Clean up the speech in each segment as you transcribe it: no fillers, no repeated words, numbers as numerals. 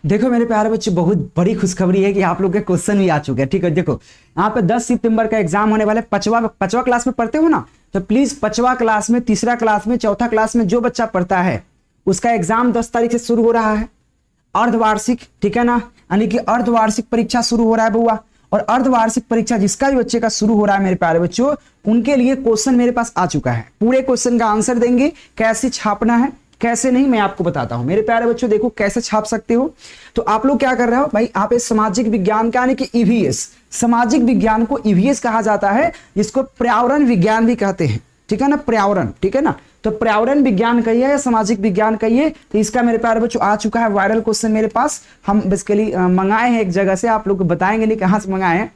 देखो मेरे प्यारे बच्चों, बहुत बड़ी खुशखबरी है कि आप लोग के क्वेश्चन भी आ चुके हैं। ठीक है, देखो यहाँ पे 10 सितंबर का एग्जाम होने वाला है। पांचवा क्लास में पढ़ते हो ना, तो प्लीज पांचवा क्लास में, तीसरा क्लास में, चौथा क्लास में जो बच्चा पढ़ता है उसका एग्जाम 10 तारीख से शुरू हो रहा है, अर्धवार्षिक। ठीक है ना, यानी कि अर्धवार्षिक परीक्षा शुरू हो रहा है बउआ। और अर्धवार्षिक परीक्षा जिसका भी बच्चे का शुरू हो रहा है मेरे प्यारे बच्चों, उनके लिए क्वेश्चन मेरे पास आ चुका है। पूरे क्वेश्चन का आंसर देंगे, कैसे छापना है कैसे नहीं मैं आपको बताता हूं। मेरे प्यारे बच्चों देखो कैसे छाप सकते हो। तो आप लोग क्या कर रहे हो भाई, आप इस सामाजिक विज्ञान का यानी कि ईवीएस, सामाजिक विज्ञान को ईवीएस कहा जाता है, जिसको पर्यावरण विज्ञान भी कहते हैं। ठीक है ना, पर्यावरण। ठीक है ना, तो पर्यावरण विज्ञान कहिए या सामाजिक विज्ञान कहिए, तो इसका मेरे प्यारे बच्चों आ चुका है वायरल क्वेश्चन मेरे पास। हम बेसिकली मंगाए हैं एक जगह से, आप लोग को बताएंगे नहीं कहां से मंगाए हैं,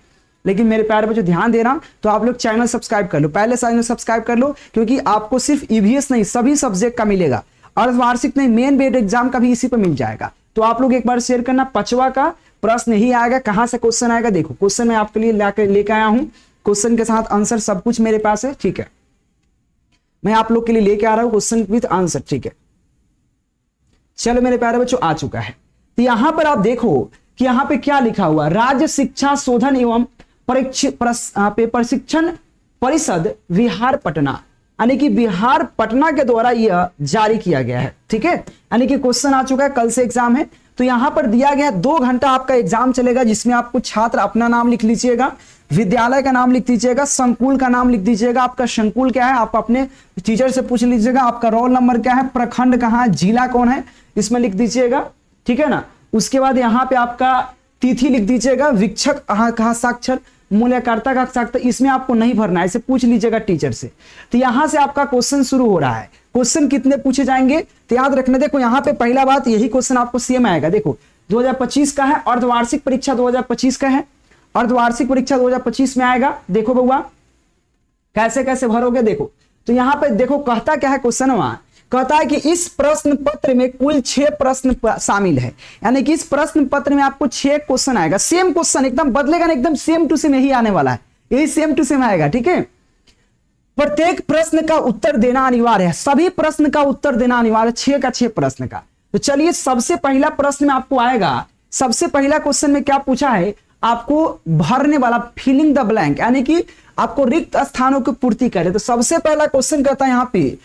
लेकिन मेरे प्यारे बच्चों ध्यान देना। तो आप लोग चैनल सब्सक्राइब कर लो, पहले चैनल सब्सक्राइब कर लो, क्योंकि आपको सिर्फ ईवीएस नहीं सभी सब्जेक्ट का मिलेगा, अर्धवार्षिक नहीं मेन बेड एग्जाम का भी इसी पे मिल जाएगा। तो आप लोग एक बार शेयर करना। पांचवा का प्रश्न ही आएगा, कहां से क्वेश्चन आएगा देखो, क्वेश्चन मैं आपके लिए लेकर आया हूं, क्वेश्चन के साथ आंसर सब कुछ मेरे पास है। ठीक है, मैं आप लोग के लिए लेके आ रहा हूं क्वेश्चन विद आंसर। ठीक है, चलो मेरे प्यारे बच्चों आ चुका है। तो यहां पर आप देखो कि यहां पे क्या लिखा हुआ, राज्य शिक्षा शोधन एवं प्रशिक्षण परिषद बिहार पटना, यानी कि बिहार पटना के द्वारा यह जारी किया गया है। ठीक है, यानी कि क्वेश्चन आ चुका है, कल से एग्जाम है। तो यहां पर दिया गया 2 घंटा आपका एग्जाम चलेगा, जिसमें आपको छात्र अपना नाम लिख लीजिएगा, विद्यालय का नाम लिख दीजिएगा, संकुल का नाम लिख दीजिएगा, आपका संकुल क्या है आप अपने टीचर से पूछ लीजिएगा, आपका रोल नंबर क्या है, प्रखंड कहाँ है, जिला कौन है, इसमें लिख दीजिएगा। ठीक है ना, उसके बाद यहाँ पे आपका तिथि लिख दीजिएगा, विक्षक कहाँ साक्षर, मूल्यकर्ता का साक्षर, इसमें आपको नहीं भरना है, इसे पूछ लीजिएगा टीचर से। तो यहां से आपका क्वेश्चन शुरू हो रहा है। क्वेश्चन कितने पूछे जाएंगे तो याद रखना, देखो यहाँ पे पहला बात यही क्वेश्चन आपको सेम आएगा। देखो 2025 का है, अर्धवार्षिक परीक्षा 2025 का है, अर्धवार्षिक परीक्षा 2025 में आएगा। देखो बउआ कैसे कैसे भरोगे देखो। तो यहाँ पे देखो कहता क्या है क्वेश्चन, वहां कहता है कि इस प्रश्न पत्र में कुल 6 प्रश्न शामिल है, यानी कि इस प्रश्न पत्र में आपको 6 क्वेश्चन आएगा। सेम क्वेश्चन एकदम बदलेगा ना, एकदम सेम टू सेम यही आने वाला है, यही सेम टू सेम आएगा। ठीक है, प्रत्येक प्रश्न का उत्तर देना अनिवार्य है, सभी प्रश्न का उत्तर देना अनिवार्य, 6 का 6 प्रश्न का। तो चलिए सबसे पहला प्रश्न में आपको आएगा, सबसे पहला क्वेश्चन में क्या पूछा है, आपको भरने वाला फिलिंग द ब्लैंक, यानी कि आपको रिक्त स्थानों की पूर्ति करे। तो सबसे पहला क्वेश्चन कहता है यहाँ पे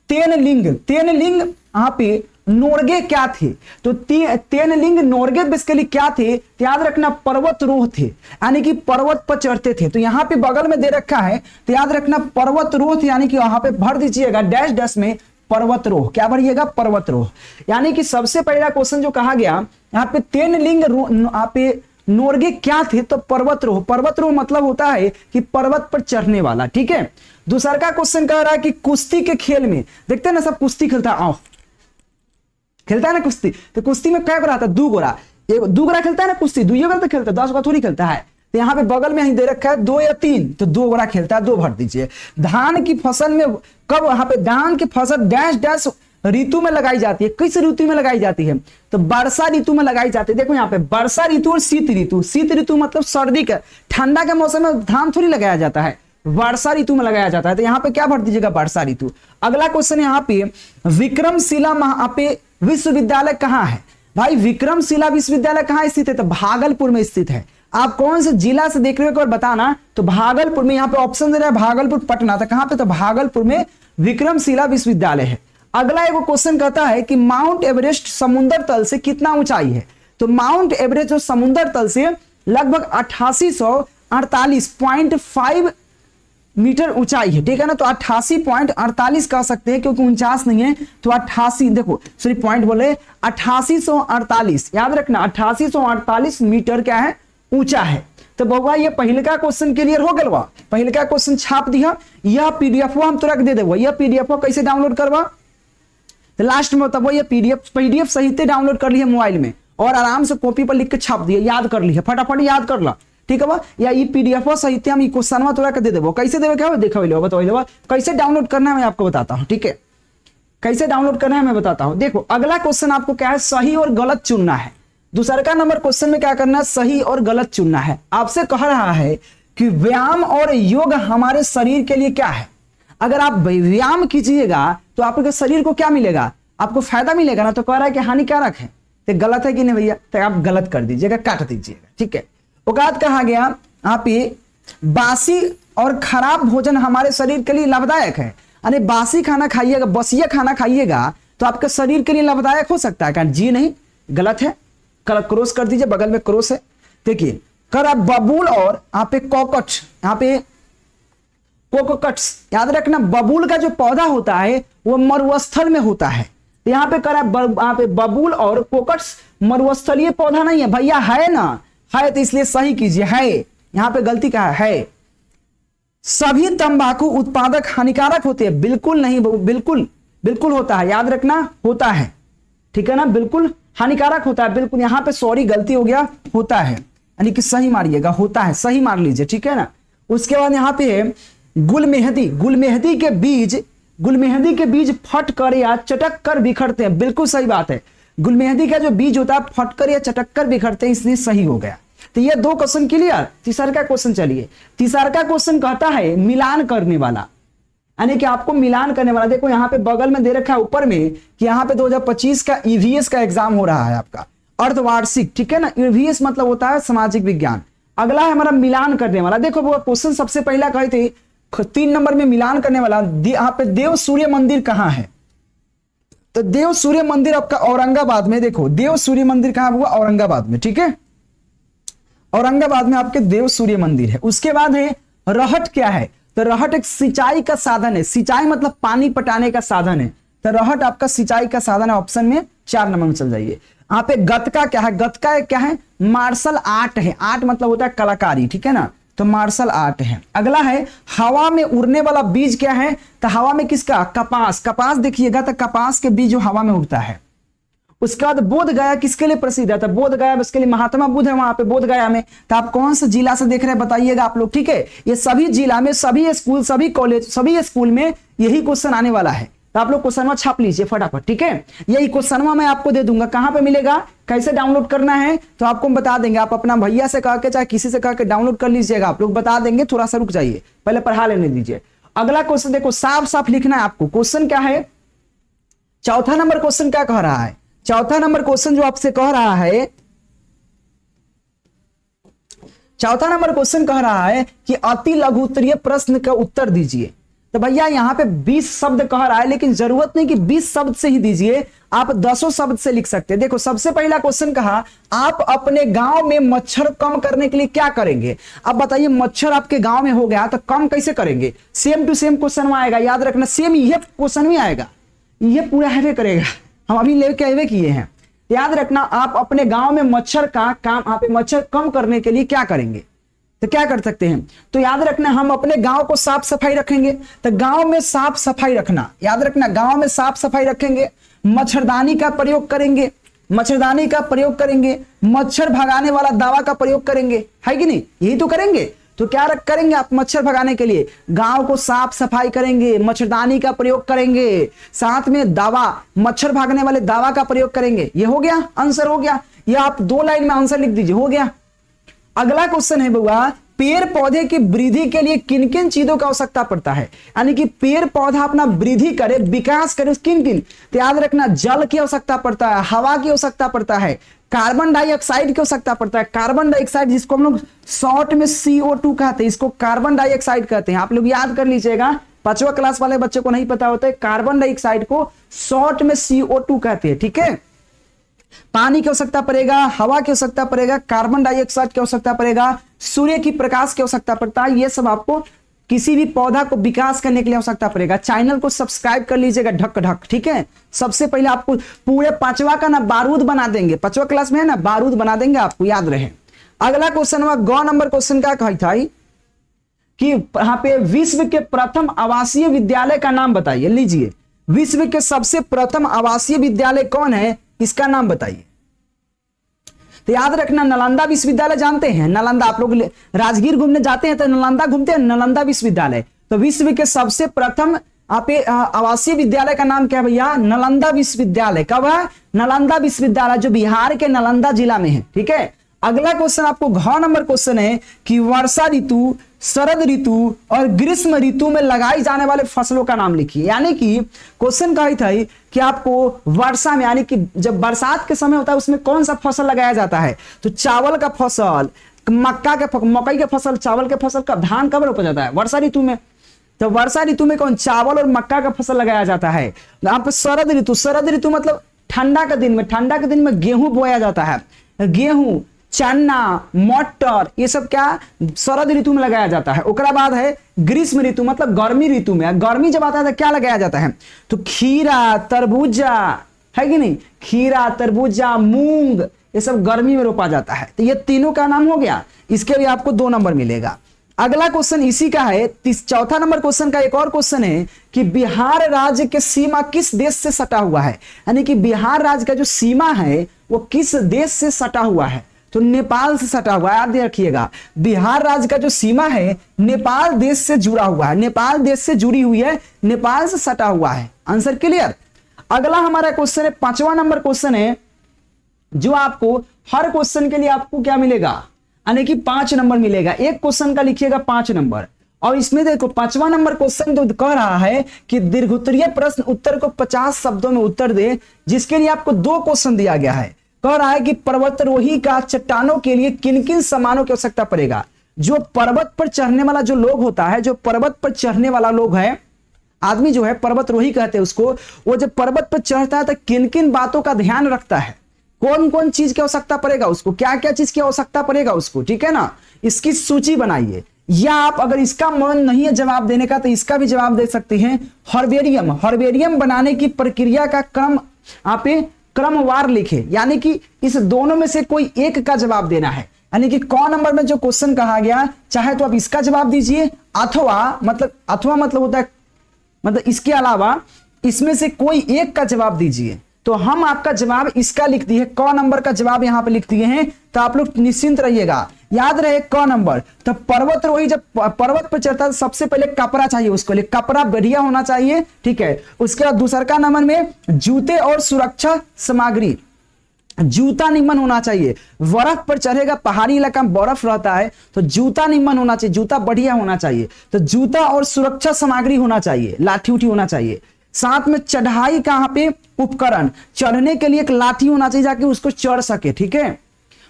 तेन लिंग यहाँ पे नोर्गे क्या थे, तो तेन लिंग नोर्गे बेसिकली क्या थे, तो याद रखना पर्वतरोह थे, यानी कि पर्वत पर चढ़ते थे। तो यहाँ पे बगल में दे रखा है, तो याद रखना पर्वतरोह थे, यानी कि वहां पे भर दीजिएगा डैश डैश में पर्वतरोह, क्या भरिएगा पर्वतरोह। यानी कि सबसे पहला क्वेश्चन जो कहा गया यहाँ पे तेन लिंग यहाँ पे नोर्गे क्या थे, तो पर्वतरोह, पर्वतरोह मतलब होता है कि पर्वत पर चढ़ने वाला। ठीक है, दूसरा का क्वेश्चन कह रहा है कि कुश्ती के खेल में, देखते हैं ना सब कुश्ती खेलता है, आओ खेलता है ना कुश्ती, तो कुश्ती में क्या गोरा था, 2 गोरा, एक 2 गोरा खेलता है ना कुश्ती, 2 गोरा तो खेलता है, 10 गोरा थोड़ी खेलता है। तो यहाँ पे बगल में ही दे रखा है 2 या 3, तो 2 गोरा खेलता है, 2 भर दीजिए। धान की फसल में कब, यहाँ पे धान की फसल डैश डैश ऋतु में लगाई जाती है, किस ऋतु में लगाई जाती है, तो वर्षा ऋतु में लगाई जाती है। देखो यहाँ पे वर्षा ऋतु और शीत ऋतु, शीत ऋतु मतलब सर्दी का, ठंडा के मौसम में धान थोड़ी लगाया जाता है, वर्षा ऋतु में लगाया जाता है। तो यहाँ पे क्या भर दीजिएगा वर्षा ऋतु। अगला क्वेश्चन यहाँ पे विक्रमशिला विश्वविद्यालय कहाँ है, भाई विक्रमशिला विश्वविद्यालय कहाँ स्थित है, तो भागलपुर में स्थित है। आप कौन से जिला से देख रहे हो एक बार बताना, तो भागलपुर में, यहाँ पे ऑप्शन दे रहा है भागलपुर पटना, तो कहां पे, तो भागलपुर में विक्रमशिला विश्वविद्यालय है। अगला एक क्वेश्चन कहता है कि माउंट एवरेस्ट समुद्र तल से कितना ऊंचाई है, तो माउंट एवरेस्ट जो समुद्र तल से लगभग 8848.5 मीटर ऊंचाई है। ठीक है ना, तो 88.48 कह सकते हैं, क्योंकि 49 नहीं है, तो 88 देखो सॉरी पॉइंट बोले 8848, याद रखना 8848 मीटर क्या है ऊंचा है। तो बउआ ये पहले का क्वेश्चन क्लियर हो गया, पहले का क्वेश्चन छाप दिया, यह पीडीएफ हम तुरंत दे देबो। यह पीडीएफ कैसे डाउनलोड करवा, तो लास्ट में बताबो, ये पीडीएफ सहित डाउनलोड कर लिया मोबाइल में और आराम से कॉपी पर लिख के छाप दिया, याद कर लिया, फटाफट याद कर ला। ठीक है बा, या ये पीडीएफ सहित हम क्वेश्चन तोरा के दे देबो। कैसे देवे क्या देखो बताओ, कैसे डाउनलोड करना है मैं आपको बताता हूँ। ठीक है, कैसे डाउनलोड करना है मैं बताता हूँ। देखो अगला क्वेश्चन आपको क्या है, सही और गलत चुनना है। दूसरा का नंबर क्वेश्चन में क्या करना है, सही और गलत चुनना है। आपसे कह रहा है कि व्यायाम और योग हमारे शरीर के लिए क्या है। अगर आप व्यायाम कीजिएगा तो आपके शरीर को क्या मिलेगा, आपको फायदा मिलेगा ना, तो कह रहा है कि हानिकारक है। तो गलत है कि नहीं भैया, तो आप गलत कर दीजिएगा, काट दीजिएगा, ठीक है। औकात कहा गया आप ये बासी और खराब भोजन हमारे शरीर के लिए लाभदायक है, यानी बासी खाना खाइएगा, बसिया खाना खाइएगा तो आपके शरीर के लिए लाभदायक हो सकता है क्या? जी नहीं, गलत है, क्रॉस कर दीजिए, बगल में क्रॉस है। देखिए कर आप बबूल और यहाँ पे कॉकट, यहाँ पे कोकोकट्स, याद रखना बबूल का जो पौधा होता है वो मरुस्थल में होता है। यहाँ पे करा यहाँ पे बबूल और कोकट्स मरुस्थलीय पौधा नहीं है भैया, है ना, है तो इसलिए सही कीजिए, है, यहाँ पे गलती कहा है। सभी तंबाकू उत्पादक हानिकारक होते हैं, बिल्कुल नहीं, बिल्कुल बिल्कुल होता है, याद रखना होता है, ठीक है ना, बिल्कुल हानिकारक होता है, बिल्कुल। यहाँ पे सॉरी गलती हो गया, होता है, यानी कि सही मारिएगा, होता है, सही मार लीजिए, ठीक है ना। उसके बाद यहाँ पे गुलमेहदी, गुलमेहदी के बीज फट कर या चटक कर बिखरते हैं, बिल्कुल सही बात है। गुलमेहदी का जो बीज होता है फट कर या चटक कर बिखरते हैं, इसलिए सही हो गया। तो ये 2 क्वेश्चन क्लियर। तीसरा का क्वेश्चन चलिए, तीसरा का क्वेश्चन कहता है मिलान करने वाला, यानी कि आपको मिलान करने वाला। देखो यहाँ पे बगल में दे रखा है ऊपर में कि यहाँ पे 2025 का ईवीएस का एग्जाम हो रहा है आपका, अर्धवार्षिक, ठीक है ना। ईवीएस मतलब होता है सामाजिक विज्ञान। अगला है हमारा मिलान करने वाला। देखो वो क्वेश्चन सबसे पहला कहे थे 3 नंबर में मिलान करने वाला, यहाँ पे देव सूर्य मंदिर कहाँ है, तो देव सूर्य मंदिर आपका औरंगाबाद में। देखो देव सूर्य मंदिर कहाँ हुआ, औरंगाबाद में, ठीक है, औरंगाबाद में आपके देव सूर्य मंदिर है। उसके बाद है रहट, क्या है, तो रहट एक सिंचाई का साधन है, सिंचाई मतलब पानी पटाने का साधन है, तो रहट आपका सिंचाई का साधन है, ऑप्शन में 4 नंबर में चल जाइए। यहाँ पे गतका क्या है, गतका क्या है, मार्शल आर्ट है, आर्ट मतलब होता है कलाकारी, ठीक है ना, तो मार्शल आर्ट है। अगला है हवा में उड़ने वाला बीज क्या है, तो हवा में किसका, कपास, कपास देखिएगा तो कपास के बीज जो हवा में उड़ता है। उसके बाद बोध गया किसके लिए प्रसिद्ध है, तो बोध गया उसके लिए महात्मा बुद्ध है वहां पे बोध गया में। तो आप कौन सा जिला से देख रहे हैं बताइएगा आप लोग, ठीक है। ये सभी जिला में, सभी स्कूल, सभी कॉलेज, सभी स्कूल में यही क्वेश्चन आने वाला है, तो आप लोग क्वेश्चन छाप लीजिए फटाफट, ठीक है। यही क्वेश्चन मैं आपको दे दूंगा, कहां पे मिलेगा, कैसे डाउनलोड करना है तो आपको हम बता देंगे। आप अपना भैया से कह के चाहे किसी से कह के डाउनलोड कर लीजिएगा, आप लोग बता देंगे, थोड़ा सा रुक जाइए, पहले पढ़ा लेने दीजिए। अगला क्वेश्चन देखो, साफ साफ लिखना है आपको। क्वेश्चन क्या है, चौथा नंबर क्वेश्चन क्या कह रहा है, चौथा नंबर क्वेश्चन जो आपसे कह रहा है, चौथा नंबर क्वेश्चन कह रहा है कि अति लघु उत्तरीय प्रश्न का उत्तर दीजिए। तो भैया यहाँ पे 20 शब्द कह रहा है, लेकिन जरूरत नहीं कि 20 शब्द से ही दीजिए, आप 10 शब्द से लिख सकते हैं। देखो सबसे पहला क्वेश्चन कहा, आप अपने गांव में मच्छर कम करने के लिए क्या करेंगे। अब बताइए मच्छर आपके गांव में हो गया तो कम कैसे करेंगे, सेम टू सेम क्वेश्चन में आएगा, याद रखना, सेम ये क्वेश्चन में आएगा, ये पूरा हैवे करेगा, हम अभी लेके हैवे किए हैं, याद रखना। आप अपने गांव में मच्छर का काम, आप मच्छर कम करने के लिए क्या करेंगे, तो क्या कर सकते हैं, तो याद रखना हम अपने गांव को साफ सफाई रखेंगे, तो गांव में साफ सफाई रखना, याद रखना, गांव में साफ सफाई रखेंगे, मच्छरदानी का प्रयोग करेंगे, मच्छरदानी का प्रयोग करेंगे, मच्छर भगाने वाला दवा का प्रयोग करेंगे, है कि नहीं, यही तो करेंगे। तो क्या करेंगे आप मच्छर भगाने के लिए, गांव को साफ सफाई करेंगे, मच्छरदानी का प्रयोग करेंगे, साथ में दवा, मच्छर भागने वाले दवा का प्रयोग करेंगे। ये हो गया, आंसर हो गया, ये आप 2 लाइन में आंसर लिख दीजिए, हो गया। अगला क्वेश्चन है बउआ, पेड़ पौधे की वृद्धि के लिए किन किन चीजों का आवश्यकता पड़ता है, यानी कि पेड़ पौधा अपना वृद्धि करे, विकास करे, किन किन, तो याद रखना जल की आवश्यकता पड़ता है, हवा की आवश्यकता पड़ता है, कार्बन डाइऑक्साइड की आवश्यकता पड़ता है। कार्बन डाइऑक्साइड जिसको हम लोग शॉर्ट में CO2 कहते हैं, इसको कार्बन डाइऑक्साइड कहते हैं, आप लोग याद कर लीजिएगा, 5वीं क्लास वाले बच्चे को नहीं पता होता है, कार्बन डाइऑक्साइड को शॉर्ट में CO2 कहते हैं, ठीक है। पानी की आवश्यकता पड़ेगा, हवा की आवश्यकता पड़ेगा, कार्बन डाइऑक्साइड की आवश्यकता पड़ेगा, सूर्य की प्रकाश की आवश्यकता पड़ता है, ये सब आपको किसी भी पौधा को विकास करने के लिए आवश्यकता पड़ेगा। चैनल को सब्सक्राइब कर लीजिएगा ढक ढक, ठीक है। सबसे पहले आपको पूरे 5वां का ना बारूद बना देंगे, 5वां क्लास में है ना, बारूद बना देंगे, आपको याद रहे। अगला क्वेश्चन हुआ, 9 नंबर क्वेश्चन का कही था कि यहाँ पे विश्व के प्रथम आवासीय विद्यालय का नाम बताइए। लीजिए, विश्व के सबसे प्रथम आवासीय विद्यालय कौन है, इसका नाम बताइए। तो याद रखना, नालंदा विश्वविद्यालय जानते हैं, नालंदा, आप लोग राजगीर घूमने जाते हैं तो नालंदा घूमते हैं, नालंदा विश्वविद्यालय। तो विश्व के सबसे प्रथम आवासीय विद्यालय का नाम क्या है भैया, नालंदा विश्वविद्यालय। कब है, नालंदा विश्वविद्यालय, जो बिहार के नालंदा जिला में है, ठीक है। अगला क्वेश्चन आपको घ नंबर क्वेश्चन है कि वर्षा ऋतु, शरद ऋतु और ग्रीष्म ऋतु में लगाई जाने वाले फसलों का नाम लिखिए। यानी कि क्वेश्चन कही था कि आपको वर्षा में, यानी कि जब बरसात के समय होता है उसमें कौन सा फसल लगाया जाता है, तो चावल का फसल, मकई का फसल, चावल के फसल का, धान कब रोपा जाता है, वर्षा ऋतु में। तो वर्षा ऋतु में कौन, चावल और मक्का का फसल लगाया जाता है। यहाँ पे शरद ऋतु, शरद ऋतु मतलब ठंडा के दिन में, ठंडा के दिन में गेहूं बोया जाता है, गेहूं, चना, मटर, ये सब क्या शरद ऋतु में लगाया जाता है। उसके बाद है ग्रीष्म ऋतु मतलब गर्मी ऋतु में, गर्मी जब आता है तो क्या लगाया जाता है, तो खीरा, तरबूजा, है कि नहीं, खीरा, तरबूजा, मूंग, ये सब गर्मी में रोपा जाता है। तो ये तीनों का नाम हो गया, इसके लिए आपको 2 नंबर मिलेगा। अगला क्वेश्चन इसी का है, चौथा नंबर क्वेश्चन का एक और क्वेश्चन है कि बिहार राज्य के सीमा किस देश से सटा हुआ है। यानी कि बिहार राज्य का जो सीमा है वो किस देश से सटा हुआ है, तो नेपाल से सटा हुआ है। याद रखिएगा, बिहार राज्य का जो सीमा है नेपाल देश से जुड़ा हुआ है, नेपाल देश से जुड़ी हुई है, नेपाल से सटा हुआ है। Answer clear. अगला हमारा क्वेश्चन है 5वां नंबर क्वेश्चन है, जो आपको हर क्वेश्चन के लिए आपको क्या मिलेगा, यानी कि 5 नंबर मिलेगा। एक क्वेश्चन का लिखिएगा 5 नंबर। और इसमें देखो 5वां नंबर क्वेश्चन तो कह रहा है कि दीर्घोत्तरीय प्रश्न उत्तर को 50 शब्दों में उत्तर दे, जिसके लिए आपको 2 क्वेश्चन दिया गया है। कह रहा है कि पर्वतारोही का चट्टानों के लिए किन किन सामानों की आवश्यकता पड़ेगा। जो पर्वत पर चढ़ने वाला जो लोग होता है, जो पर्वत पर चढ़ने वाला लोग है, आदमी जो है पर्वतारोही कहते हैं उसको, वो जब पर्वत पर चढ़ता है तो किन किन बातों का ध्यान रखता है, कौन कौन चीज की आवश्यकता पड़ेगा उसको, क्या क्या चीज की आवश्यकता पड़ेगा उसको, ठीक है ना। इसकी सूची बनाइए, या आप अगर इसका मन नहीं है जवाब देने का तो इसका भी जवाब दे सकते हैं। हर्बेरियम, हर्बेरियम बनाने की प्रक्रिया का क्रम आप क्रमवार लिखे, यानी कि इस दोनों में से कोई एक का जवाब देना है। यानी कि क नंबर में जो क्वेश्चन कहा गया, चाहे तो आप इसका जवाब दीजिए, अथवा मतलब होता है मतलब इसके अलावा इसमें से कोई एक का जवाब दीजिए। तो हम आपका जवाब इसका लिख दिए, क नंबर का जवाब यहां पे लिख दिए हैं, तो आप लोग निश्चिंत रहिएगा। याद रहे क नंबर, तो पर्वतारोही जब पर्वत पर चढ़ता है तो सबसे पहले कपड़ा चाहिए, उसको लिए कपड़ा बढ़िया होना चाहिए, ठीक है। उसके बाद दूसरा नंबर में जूते और सुरक्षा सामग्री, जूता निम्न होना चाहिए। बर्फ पर चढ़ेगा, पहाड़ी इलाका में बर्फ रहता है तो जूता निम्न होना चाहिए, जूता बढ़िया होना चाहिए। तो जूता और सुरक्षा सामग्री होना चाहिए, लाठी उठी होना चाहिए। साथ में चढ़ाई का यहाँ पे उपकरण, चढ़ने के लिए एक लाठी होना चाहिए जाके उसको चढ़ सके, ठीक है।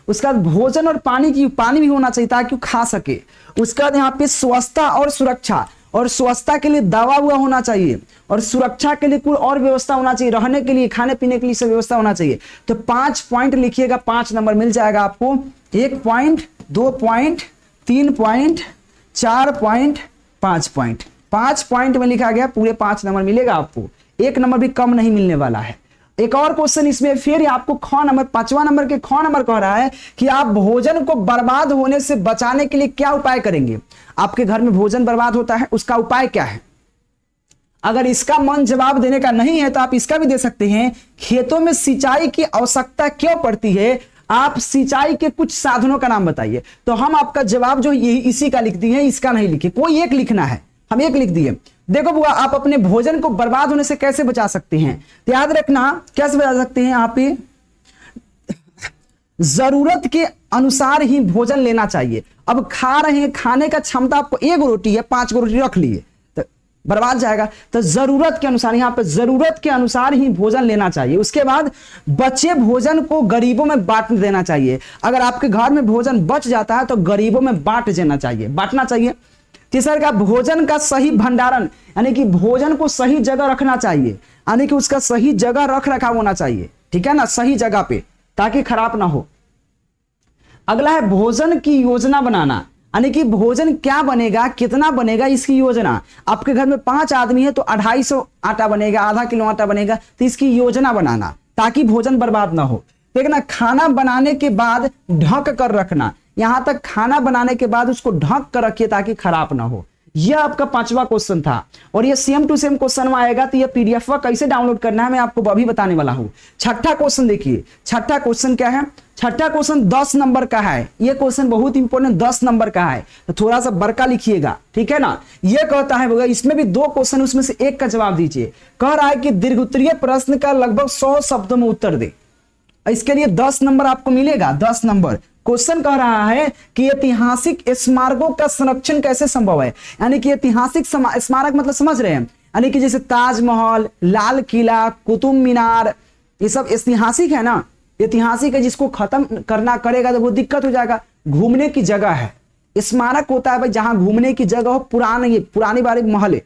उसका भोजन और पानी भी होना चाहिए ताकि वो खा सके। उसके बाद यहाँ पे स्वच्छता और सुरक्षा, और स्वच्छता के लिए दवा हुआ होना चाहिए, और सुरक्षा के लिए कोई और व्यवस्था होना चाहिए, रहने के लिए, खाने पीने के लिए सब व्यवस्था होना चाहिए। तो 5 पॉइंट लिखिएगा, 5 नंबर मिल जाएगा आपको। 1 point, 2 point, 3 point, 4 point, 5 point. 5 point में लिखा गया, पूरे 5 नंबर मिलेगा आपको, 1 नंबर भी कम नहीं मिलने वाला है। एक और क्वेश्चन इसमें फिर आपको ख नंबर, 5वां नंबर के ख नंबर कह रहा है कि आप भोजन को बर्बाद होने से बचाने के लिए क्या उपाय करेंगे। आपके घर में भोजन बर्बाद होता है, उसका उपाय क्या है। अगर इसका मन जवाब देने का नहीं है तो आप इसका भी दे सकते हैं। खेतों में सिंचाई की आवश्यकता क्यों पड़ती है, आप सिंचाई के कुछ साधनों का नाम बताइए। तो हम आपका जवाब जो इसी का लिख दिए, इसका नहीं लिखे, कोई एक लिखना है, हम एक लिख दिए। देखो बुआ, आप अपने भोजन को बर्बाद होने से कैसे बचा सकते हैं, तो याद रखना कैसे बचा सकते हैं। यहाँ पे जरूरत के अनुसार ही भोजन लेना चाहिए। अब खा रहे हैं, खाने का क्षमता आपको 1 रोटी है, 5 रोटी रख लिए तो बर्बाद जाएगा। तो जरूरत के अनुसार, यहाँ पे जरूरत के अनुसार ही भोजन लेना चाहिए। उसके बाद बचे भोजन को गरीबों में बांट देना चाहिए। अगर आपके घर में भोजन बच जाता है तो गरीबों में बांट देना चाहिए, बांटना चाहिए। तीसरा का भोजन का सही भंडारण, यानी कि भोजन को सही जगह रखना चाहिए, यानी कि उसका सही जगह रख रखाव होना चाहिए, ठीक है ना, सही जगह पे, ताकि खराब ना हो। अगला है भोजन की योजना बनाना, यानी कि भोजन क्या बनेगा, कितना बनेगा, इसकी योजना। आपके घर में 5 आदमी है तो 250 आटा बनेगा, आधा किलो आटा बनेगा, तो इसकी योजना बनाना ताकि भोजन बर्बाद ना हो। देखना, खाना बनाने के बाद ढक कर रखना, यहां तक खाना बनाने के बाद उसको ढक कर रखिए ताकि खराब ना हो। यह आपका 5वां क्वेश्चन था, और ये सेम टू सेम क्वेश्चन आएगा। तो ये पीडीएफ कैसे डाउनलोड करना है मैं आपको अभी बताने वाला हूं। 6ठा क्वेश्चन देखिए, 6ठा क्वेश्चन क्या है। 6ठा क्वेश्चन 10 नंबर का है। ये क्वेश्चन बहुत इंपॉर्टेंट 10 नंबर का है, तो थोड़ा सा बड़का लिखिएगा, ठीक है ना। ये कहता है इसमें भी 2 क्वेश्चन, उसमें से एक का जवाब दीजिए। कह रहा है कि दीर्घोत्तरीय प्रश्न का लगभग 100 शब्दों में उत्तर दे। इसके लिए 10 नंबर आपको मिलेगा, 10 नंबर। क्वेश्चन कह रहा है कि ऐतिहासिक स्मारकों का संरक्षण कैसे संभव है। यानी कि ऐतिहासिक स्मारक मतलब समझ रहे हैं, यानी कि जैसे ताजमहल, लाल किला, कुतुब मीनार, ये सब ऐतिहासिक है ना, ऐतिहासिक है। जिसको खत्म करना करेगा तो वो दिक्कत हो जाएगा। घूमने की जगह है, स्मारक होता है भाई जहां घूमने की जगह हो, पुरानी बारी महल है।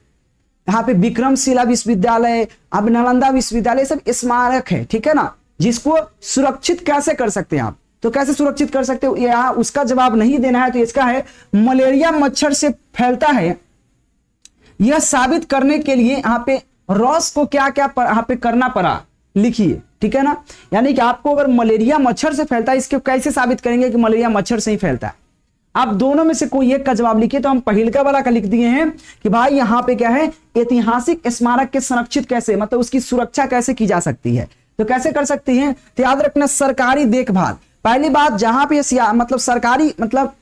यहाँ पे विक्रमशिला विश्वविद्यालय, अब नालंदा विश्वविद्यालय, सब स्मारक है, ठीक है ना। जिसको सुरक्षित कैसे कर सकते हैं आप, तो कैसे सुरक्षित कर सकते हो, यहाँ उसका जवाब नहीं देना है। तो इसका है मलेरिया मच्छर से फैलता है, यह साबित करने के लिए यहाँ पे रॉस को क्या क्या यहाँ पे करना पड़ा लिखिए, ठीक है ना। यानी कि आपको अगर मलेरिया मच्छर से फैलता है, इसके कैसे साबित करेंगे कि मलेरिया मच्छर से ही फैलता है। आप दोनों में से कोई एक का जवाब लिखिए। तो हम पहिलका वाला का लिख दिए हैं कि भाई यहाँ पे क्या है, ऐतिहासिक स्मारक के संरक्षित कैसे, मतलब उसकी सुरक्षा कैसे की जा सकती है। तो कैसे कर सकती है, तो याद रखना सरकारी देखभाल। पहली बात, जहां पे मतलब सरकारी मतलब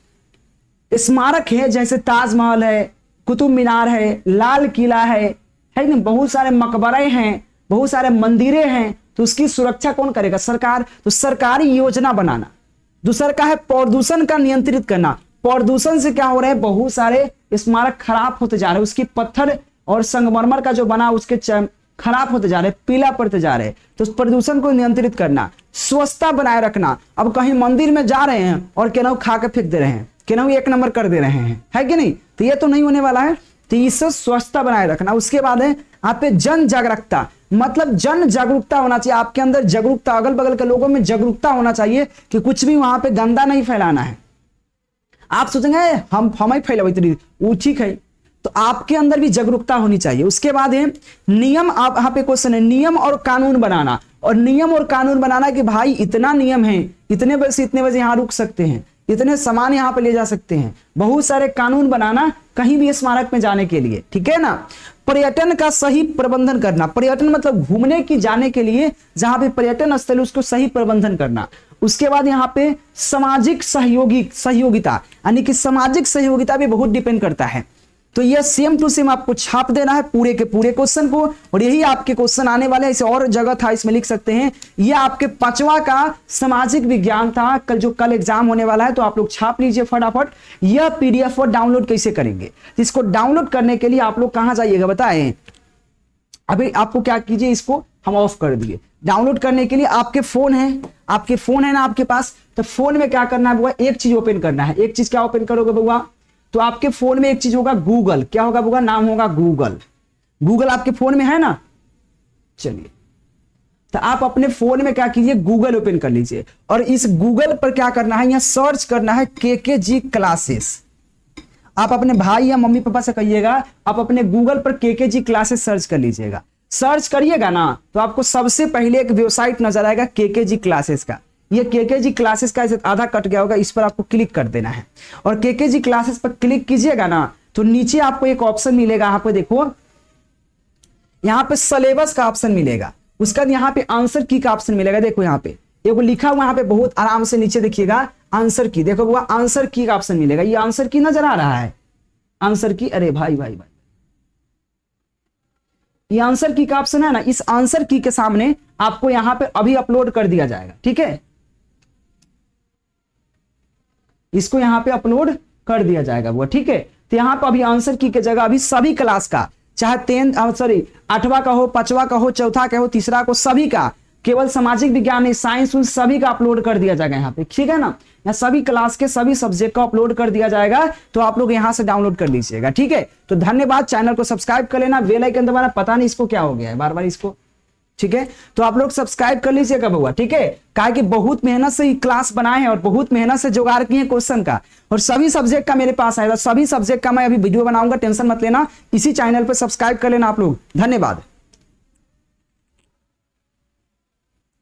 स्मारक है, जैसे ताजमहल है, कुतुब मीनार है, लाल किला है ना, बहुत सारे मकबरे हैं, बहुत सारे मंदिरें हैं, तो उसकी सुरक्षा कौन करेगा, सरकार। तो सरकारी योजना बनाना। दूसरा का है प्रदूषण का नियंत्रित करना। प्रदूषण से क्या हो रहा है, बहुत सारे स्मारक खराब होते जा रहे हैं, उसकी पत्थर और संगमरमर का जो बना उसके खराब होते जा रहे, पीला पड़ते जा रहे। तो प्रदूषण को नियंत्रित करना, स्वच्छता बनाए रखना। अब कहीं मंदिर में जा रहे हैं और केनहू खा के फेंक दे रहे हैं, केनहू 1 नंबर कर दे रहे हैं, है कि नहीं, तो ये तो नहीं होने वाला है। तो इससे स्वच्छता बनाए रखना। उसके बाद है आप पे जन जागरूकता, मतलब जन जागरूकता होना चाहिए आपके अंदर, जागरूकता, अगल बगल के लोगों में जागरूकता होना चाहिए कि कुछ भी वहां पे गंदा नहीं फैलाना है। आप सोचेंगे हम ही फैलावे, वो ठीक है, तो आपके अंदर भी जागरूकता होनी चाहिए। उसके बाद है नियम, आप यहाँ पे क्वेश्चन है नियम और कानून बनाना। और नियम और कानून बनाना कि भाई इतना नियम है, इतने बजे से इतने बजे यहाँ रुक सकते हैं, इतने सामान यहाँ पे ले जा सकते हैं, बहुत सारे कानून बनाना कहीं भी स्मारक में जाने के लिए, ठीक है ना। पर्यटन का सही प्रबंधन करना, पर्यटन मतलब घूमने की जाने के लिए जहां पे पर्यटन स्थल उसको सही प्रबंधन करना। उसके बाद यहाँ पे सामाजिक सहयोगिता, यानी कि सामाजिक सहयोगिता भी बहुत डिपेंड करता है। तो ये सेम टू सेम आपको छाप देना है पूरे के पूरे क्वेश्चन को, और यही आपके क्वेश्चन आने वाले हैं। इसे और जगह था, इसमें लिख सकते हैं। ये आपके 5वां का सामाजिक विज्ञान था, कल एग्जाम होने वाला है, तो आप लोग छाप लीजिए फटाफट। यह पीडीएफ डाउनलोड कैसे करेंगे, इसको डाउनलोड करने के लिए आप लोग कहां जाइएगा बताएं। अभी आपको क्या कीजिए, इसको हम ऑफ कर दिए। डाउनलोड करने के लिए आपके फोन है ना आपके पास, तो फोन में क्या करना है बुआ, एक चीज ओपन करना है। एक चीज क्या ओपन करोगे बुआ, तो आपके फोन में एक चीज होगा गूगल। क्या होगा बुआ, नाम होगा गूगल आपके फोन में है ना। चलिए, तो आप अपने फोन में क्या कीजिए, गूगल ओपन कर लीजिए, और इस गूगल पर क्या करना है, यहां सर्च करना है केकेजी क्लासेस। आप अपने भाई या मम्मी पापा से कहिएगा, आप अपने गूगल पर केकेजी क्लासेस सर्च कर लीजिएगा। सर्च करिएगा ना, तो आपको सबसे पहले एक वेबसाइट नजर आएगा केकेजी क्लासेस का। ये केकेजी क्लासेस का आधा कट गया होगा, इस पर आपको क्लिक कर देना है। और केकेजी क्लासेस पर क्लिक कीजिएगा ना, तो नीचे आपको एक ऑप्शन मिलेगा, यहाँ पे देखो, यहाँ पे सिलेबस का ऑप्शन मिलेगा। उसका यहाँ पे आंसर की का ऑप्शन मिलेगा। देखो यहाँ पे एक लिखा हुआ, यहाँ पे बहुत आराम से नीचे देखिएगा आंसर की। देखो वो आंसर की का ऑप्शन मिलेगा। ये आंसर की नजर आ रहा है, आंसर की, अरे भाई ये आंसर की का ऑप्शन है ना, इस आंसर की के सामने आपको यहाँ पे अभी अपलोड कर दिया जाएगा, ठीक है। इसको यहाँ पे अपलोड कर दिया जाएगा वो, ठीक है। तो यहाँ पे अभी आंसर की के जगह अभी सभी क्लास का, चाहे 8वां का हो, 5वां का हो, 4था का हो, 3रा को, सभी का, केवल सामाजिक विज्ञान नहीं, साइंस सभी का अपलोड कर दिया जाएगा यहाँ पे, ठीक है ना। यहाँ सभी क्लास के सभी सब्जेक्ट का अपलोड कर दिया जाएगा, तो आप लोग यहाँ से डाउनलोड कर लीजिएगा, ठीक है। तो धन्यवाद, चैनल को सब्सक्राइब कर लेना, बेल आइकन दबाना। पता नहीं इसको क्या हो गया है बार इसको, ठीक है। तो आप लोग सब्सक्राइब कर लीजिएगा बउआ, ठीक है। कहा कि बहुत मेहनत से क्लास बनाए हैं और बहुत मेहनत से जुगाड़ किए हैं क्वेश्चन का, और सभी सब्जेक्ट का मेरे पास आएगा। सभी सब्जेक्ट का मैं अभी वीडियो बनाऊंगा, टेंशन मत लेना। इसी चैनल पर सब्सक्राइब कर लेना आप लोग। धन्यवाद।